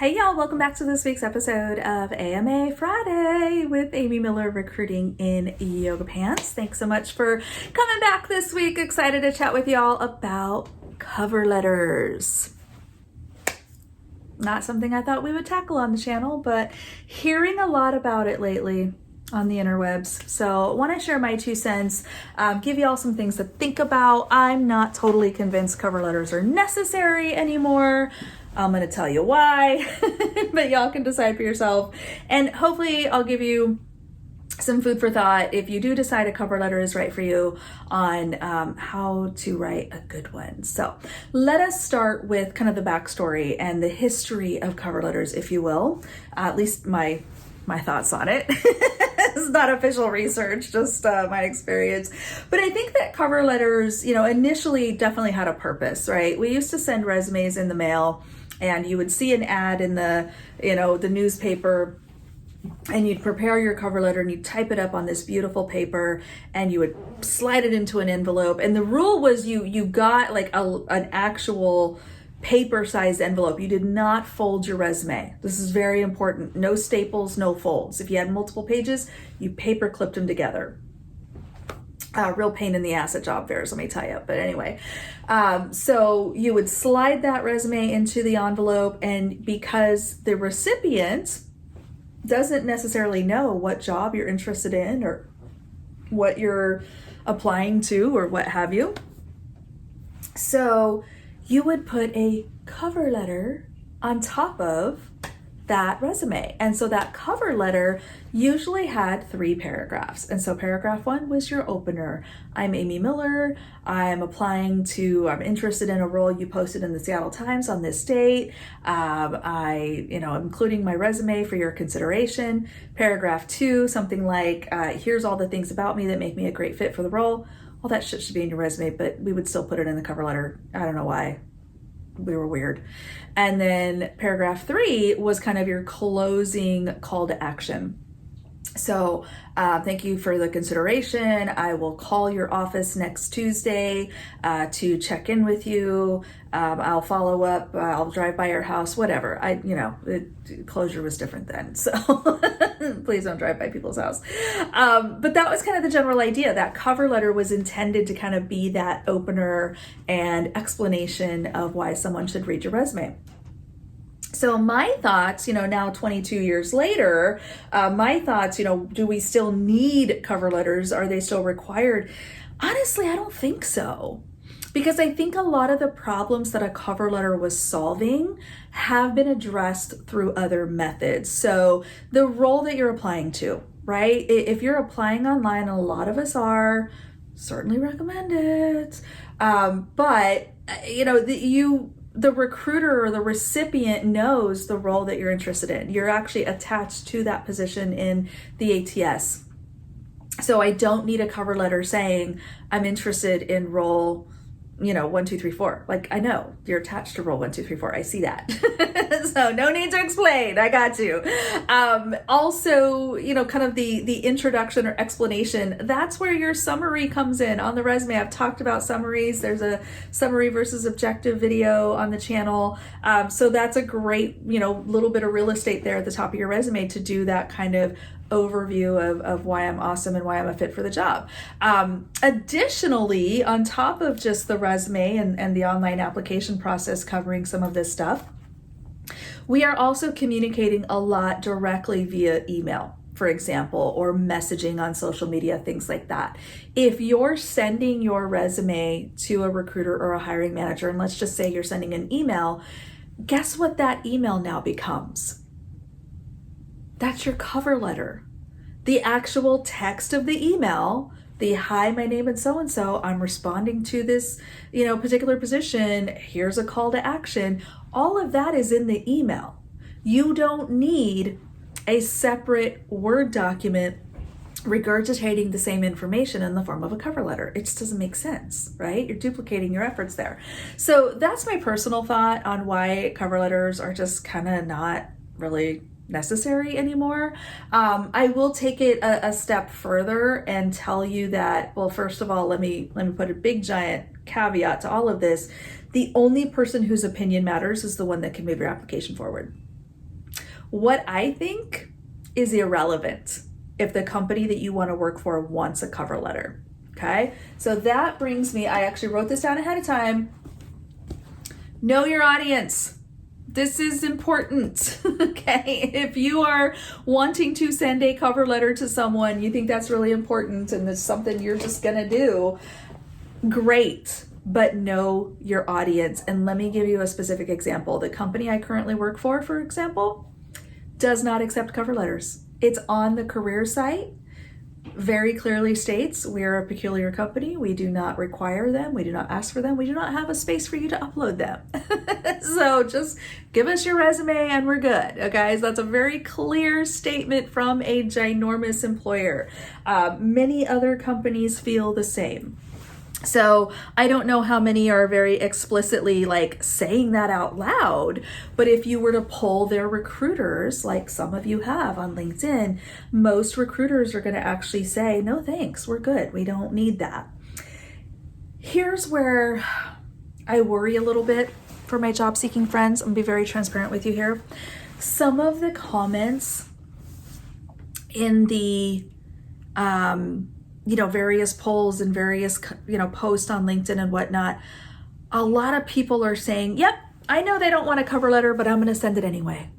Hey y'all, welcome back to this week's episode of AMA Friday with Amy Miller, recruiting in yoga pants. Thanks so much for coming back this week. Excited to chat with y'all about cover letters. Not something I thought we would tackle on the channel, but hearing a lot about it lately on the interwebs. So I want to share my 2 cents, give y'all some things to think about. I'm not totally convinced cover letters are necessary anymore. I'm going to tell you why, but y'all can decide for yourself. And hopefully I'll give you some food for thought if you do decide a cover letter is right for you on how to write a good one. So let us start with kind of the backstory and the history of cover letters, if you will, at least my thoughts on it. It's not official research, just my experience. But I think that cover letters, initially definitely had a purpose, right? We used to send resumes in the mail, and you would see an ad in the, the newspaper, and you'd prepare your cover letter and you'd type it up on this beautiful paper and you would slide it into an envelope. And the rule was you got like an actual paper-sized envelope. You did not fold your resume. This is very important. No staples, no folds. If you had multiple pages, you paper clipped them together. Real pain in the ass at job fairs, let me tell you. But anyway, so you would slide that resume into the envelope, and because the recipient doesn't necessarily know what job you're interested in or what you're applying to or what have you, so you would put a cover letter on top of that resume. And so that cover letter usually had 3 paragraphs. And so paragraph 1 was your opener. I'm Amy Miller. I'm interested in a role you posted in the Seattle Times on this date. I'm including my resume for your consideration. Paragraph 2, something like, here's all the things about me that make me a great fit for the role. All that shit should be in your resume, but we would still put it in the cover letter. I don't know why. We were weird. And then paragraph 3 was kind of your closing call to action. So thank you for the consideration. I will call your office next Tuesday to check in with you. I'll follow up. I'll drive by your house, whatever. Closure was different then. So please don't drive by people's house. But that was kind of the general idea. That cover letter was intended to kind of be that opener and explanation of why someone should read your resume. So my thoughts, now 22 years later, my thoughts, do we still need cover letters? Are they still required? Honestly, I don't think so. Because I think a lot of the problems that a cover letter was solving have been addressed through other methods. So the role that you're applying to, right? If you're applying online, and a lot of us are, certainly recommend it. But the recruiter or the recipient knows the role that you're interested in. You're actually attached to that position in the ATS. So I don't need a cover letter saying I'm interested in role 1, 2, 3, 4. Like, I know you're attached to role 1, 2, 3, 4. I see that. So no need to explain. I got you. Also, kind of the introduction or explanation, that's where your summary comes in on the resume. I've talked about summaries. There's a summary versus objective video on the channel. So that's a great, little bit of real estate there at the top of your resume to do that kind of overview of why I'm awesome and why I'm a fit for the job. Additionally, on top of just the resume and the online application process covering some of this stuff, we are also communicating a lot directly via email, for example, or messaging on social media, things like that. If you're sending your resume to a recruiter or a hiring manager, and let's just say you're sending an email, guess what that email now becomes? That's your cover letter. The actual text of the email, the hi, my name is so-and-so, I'm responding to this, particular position, here's a call to action. All of that is in the email. You don't need a separate Word document regurgitating the same information in the form of a cover letter. It just doesn't make sense, right? You're duplicating your efforts there. So that's my personal thought on why cover letters are just kind of not really necessary anymore. I will take it a step further and tell you that, well, first of all, let me put a big giant caveat to all of this. The only person whose opinion matters is the one that can move your application forward. What I think is irrelevant if the company that you want to work for wants a cover letter. Okay, so that brings me, I actually wrote this down ahead of time. Know your audience. This is important, okay? If you are wanting to send a cover letter to someone, you think that's really important and it's something you're just gonna do, great, but know your audience. And let me give you a specific example. The company I currently work for example, does not accept cover letters. It's on the career site. Very clearly states we are a peculiar company. We do not require them. We do not ask for them. We do not have a space for you to upload them. So just give us your resume and we're good. Okay, so that's a very clear statement from a ginormous employer. Many other companies feel the same. So I don't know how many are very explicitly like saying that out loud, but if you were to poll their recruiters, like some of you have on LinkedIn, most recruiters are going to actually say, no thanks, we're good. We don't need that. Here's where I worry a little bit for my job seeking friends. I'm going to be very transparent with you here. Some of the comments in the, various polls and various, posts on LinkedIn and whatnot, a lot of people are saying, yep, I know they don't want a cover letter, but I'm going to send it anyway.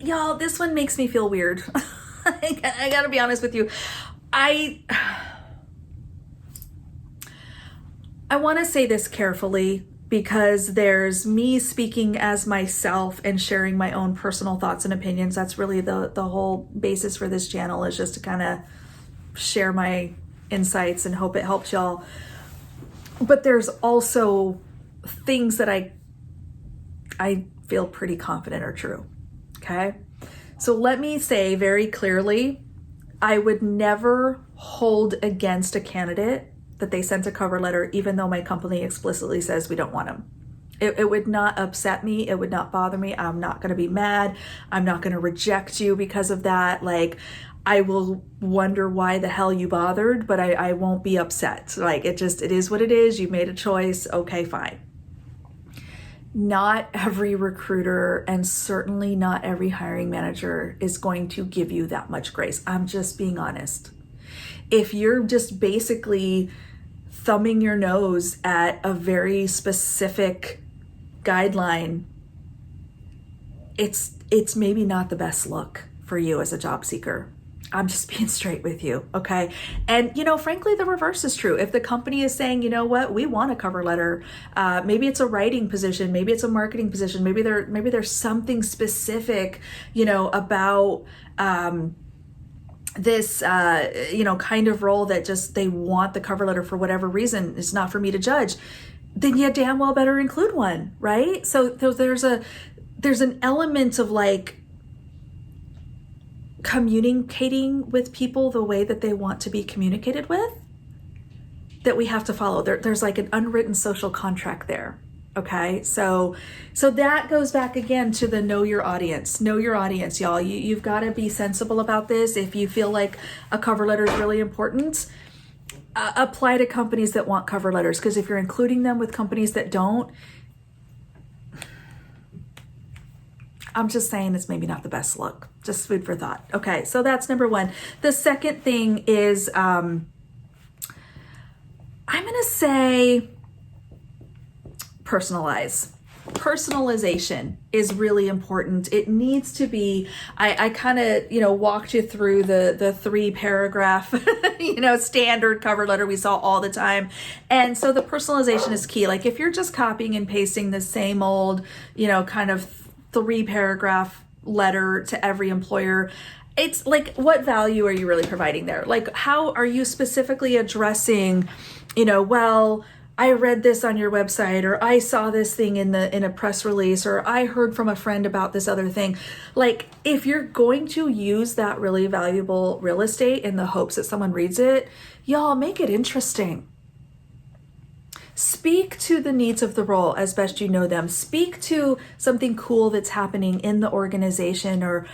Y'all, this one makes me feel weird. I gotta be honest with you. I want to say this carefully, because there's me speaking as myself and sharing my own personal thoughts and opinions. That's really the whole basis for this channel, is just to kind of share my insights and hope it helps y'all. But there's also things that I feel pretty confident are true, okay? So let me say very clearly, I would never hold against a candidate that they sent a cover letter, even though my company explicitly says we don't want them. It would not upset me. It would not bother me. I'm not going to be mad. I'm not going to reject you because of that. Like, I will wonder why the hell you bothered, but I won't be upset. Like, it is what it is. You made a choice. Okay, fine. Not every recruiter and certainly not every hiring manager is going to give you that much grace. I'm just being honest. If you're just basically thumbing your nose at a very specific guideline, it's maybe not the best look for you as a job seeker. I'm just being straight with you, okay? And, frankly, the reverse is true. If the company is saying, you know what, we want a cover letter, maybe it's a writing position, maybe it's a marketing position, maybe there's something specific, about this, kind of role that just they want the cover letter for whatever reason. It's not for me to judge. Then you damn well better include one, right? So there's an element of like communicating with people the way that they want to be communicated with that we have to follow. There's like an unwritten social contract there. Okay, so that goes back again to the know your audience. Know your audience, y'all. You've got to be sensible about this. If you feel like a cover letter is really important, apply to companies that want cover letters, because if you're including them with companies that don't, I'm just saying it's maybe not the best look. Just food for thought. Okay, so that's number one. The second thing is, I'm going to say personalize. Personalization is really important. It needs to be, I kind of, walked you through the 3-paragraph, standard cover letter we saw all the time. And so the personalization is key. Like if you're just copying and pasting the same old, kind of 3-paragraph letter to every employer, it's like, what value are you really providing there? Like, how are you specifically addressing, well, I read this on your website, or I saw this thing in a press release, or I heard from a friend about this other thing. Like, if you're going to use that really valuable real estate in the hopes that someone reads it, y'all make it interesting. Speak to the needs of the role as best you know them. Speak to something cool that's happening in the organization, or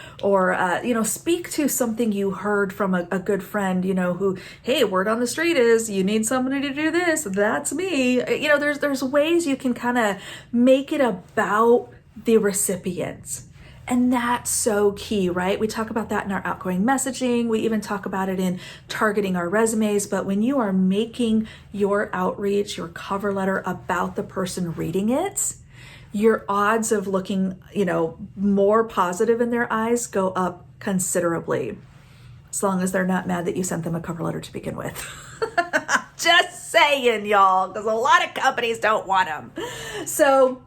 speak to something you heard from a good friend, who, hey, word on the street is you need somebody to do this. That's me. There's ways you can kind of make it about the recipients. And that's so key, right? We talk about that in our outgoing messaging. We even talk about it in targeting our resumes. But when you are making your outreach, your cover letter about the person reading it, your odds of looking, more positive in their eyes go up considerably. As long as they're not mad that you sent them a cover letter to begin with. Just saying, y'all, because a lot of companies don't want them. So,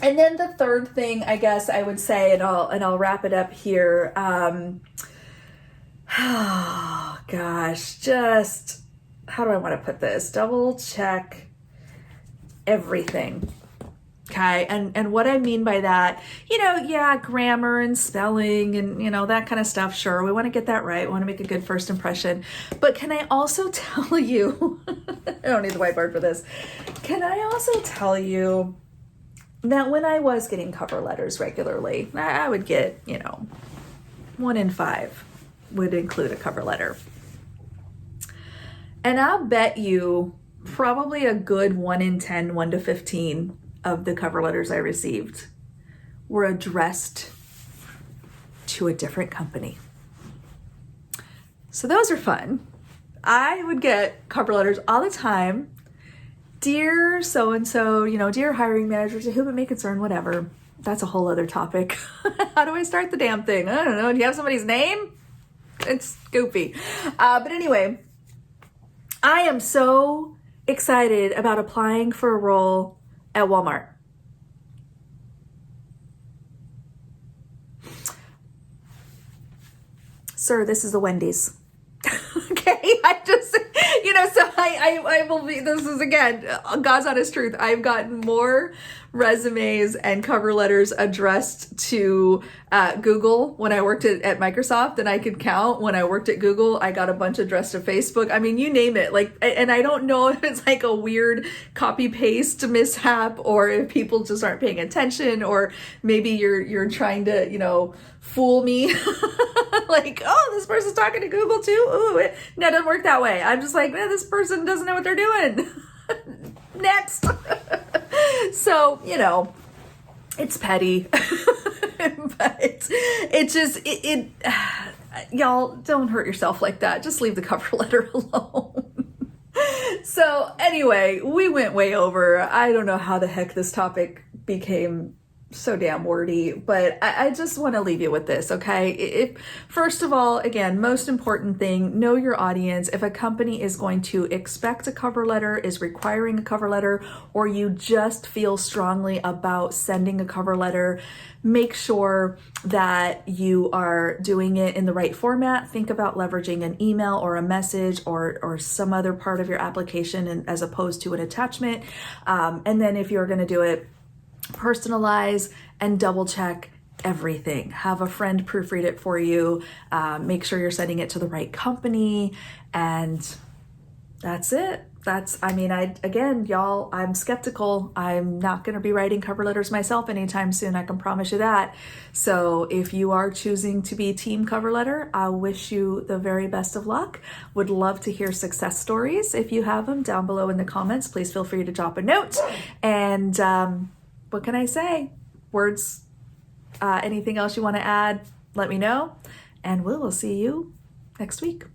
and then the third thing, I guess I would say, and I'll wrap it up here. Oh gosh, just how do I want to put this? Double check everything. Okay, and what I mean by that, grammar and spelling and that kind of stuff. Sure, we want to get that right. We want to make a good first impression. But can I also tell you? I don't need the whiteboard for this. Can I also tell you that when I was getting cover letters regularly, I would get, 1 in 5 would include a cover letter. And I'll bet you probably a good 1 in 10, 1 to 15 of the cover letters I received were addressed to a different company. So those are fun. I would get cover letters all the time. Dear so-and-so, dear hiring manager, to whom it may concern, whatever. That's a whole other topic. How do I start the damn thing? I don't know. Do you have somebody's name? It's goofy. But anyway, I am so excited about applying for a role at Walmart. Sir, this is a Wendy's. Okay, I will be, this is again, God's honest truth. I've gotten more resumes and cover letters addressed to Google when I worked at Microsoft than I could count. When I worked at Google, I got a bunch addressed to Facebook. I mean, you name it. And I don't know if it's like a weird copy paste mishap or if people just aren't paying attention, or maybe you're trying to, fool me. Like, oh, this person's talking to Google too. Ooh, no, it doesn't work that way. I'm just like, this person doesn't know what they're doing. Next. So, it's petty, but y'all don't hurt yourself like that. Just leave the cover letter alone. So anyway, we went way over. I don't know how the heck this topic became so damn wordy, but I just want to leave you with this, okay? First of all, again, most important thing, know your audience. If a company is going to expect a cover letter, is requiring a cover letter, or you just feel strongly about sending a cover letter, make sure that you are doing it in the right format. Think about leveraging an email or a message or some other part of your application as opposed to an attachment. And then if you're going to do it, personalize and double check everything. Have a friend proofread it for you. Make sure you're sending it to the right company, and that's it. Y'all, I'm skeptical. I'm not going to be writing cover letters myself anytime soon. I can promise you that. So if you are choosing to be team cover letter, I wish you the very best of luck. Would love to hear success stories. If you have them down below in the comments, please feel free to drop a note. And, what can I say? Words, anything else you want to add, let me know. And we will see you next week.